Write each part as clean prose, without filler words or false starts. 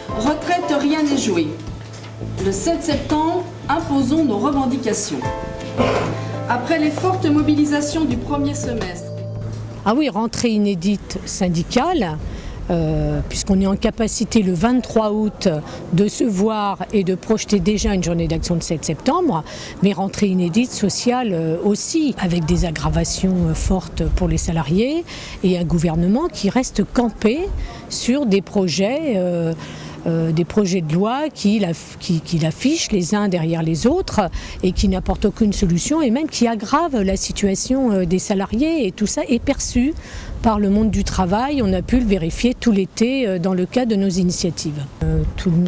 Retraite, rien n'est joué. Le 7 septembre, imposons nos revendications. Après les fortes mobilisations du premier semestre. Ah oui, rentrée inédite syndicale, puisqu'on est en capacité le 23 août de se voir et de projeter déjà une journée d'action de 7 septembre, mais rentrée inédite sociale aussi, avec des aggravations fortes pour les salariés et un gouvernement qui reste campé sur des projets de loi qu'il affiche les uns derrière les autres et qui n'apportent aucune solution et même qui aggravent la situation des salariés, et tout ça est perçu par le monde du travail. On a pu le vérifier tout l'été dans le cadre de nos initiatives.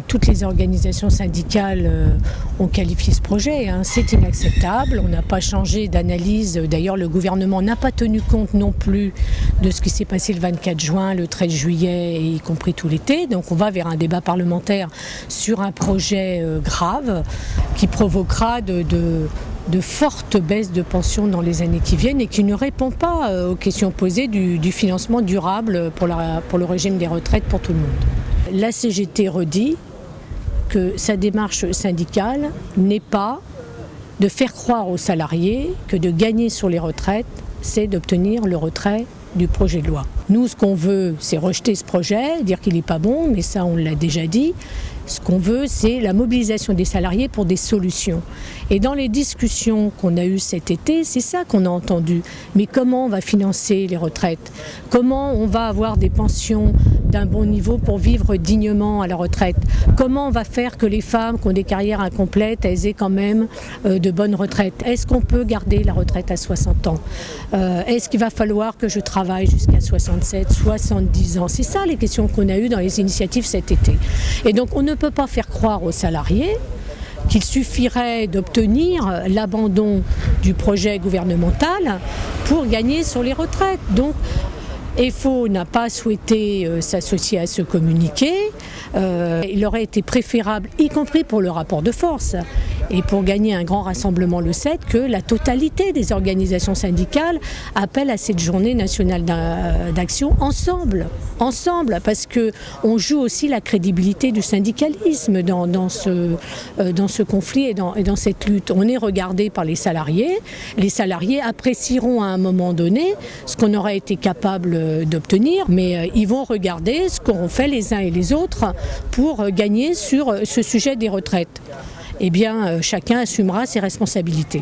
Toutes les organisations syndicales ont qualifié ce projet, hein. C'est inacceptable, on n'a pas changé d'analyse. D'ailleurs, le gouvernement n'a pas tenu compte non plus de ce qui s'est passé le 24 juin, le 13 juillet, et y compris tout l'été. Donc on va vers un débat parlementaire sur un projet grave qui provoquera de fortes baisses de pensions dans les années qui viennent et qui ne répond pas aux questions posées du financement durable pour le régime des retraites pour tout le monde. La CGT redit que sa démarche syndicale n'est pas de faire croire aux salariés que de gagner sur les retraites, c'est d'obtenir le retrait du projet de loi. Nous, ce qu'on veut, c'est rejeter ce projet, dire qu'il n'est pas bon, mais ça, on l'a déjà dit. Ce qu'on veut, c'est la mobilisation des salariés pour des solutions. Et dans les discussions qu'on a eues cet été, c'est ça qu'on a entendu. Mais comment on va financer les retraites? Comment on va avoir des pensions d'un bon niveau pour vivre dignement à la retraite? Comment on va faire que les femmes qui ont des carrières incomplètes, elles aient quand même de bonnes retraites? Est-ce qu'on peut garder la retraite à 60 ans? Est-ce qu'il va falloir que je travaille jusqu'à 67, 70 ans? C'est ça les questions qu'on a eues dans les initiatives cet été. Et donc on ne peut pas faire croire aux salariés qu'il suffirait d'obtenir l'abandon du projet gouvernemental pour gagner sur les retraites. Donc, EFO n'a pas souhaité s'associer à ce communiqué. Il aurait été préférable, y compris pour le rapport de force, et pour gagner un grand rassemblement le 7, que la totalité des organisations syndicales appellent à cette journée nationale d'action ensemble, parce qu'on joue aussi la crédibilité du syndicalisme dans ce conflit et dans cette lutte. On est regardé par les salariés apprécieront à un moment donné ce qu'on aurait été capable d'obtenir, mais ils vont regarder ce qu'auront fait les uns et les autres pour gagner sur ce sujet des retraites. Eh bien, chacun assumera ses responsabilités.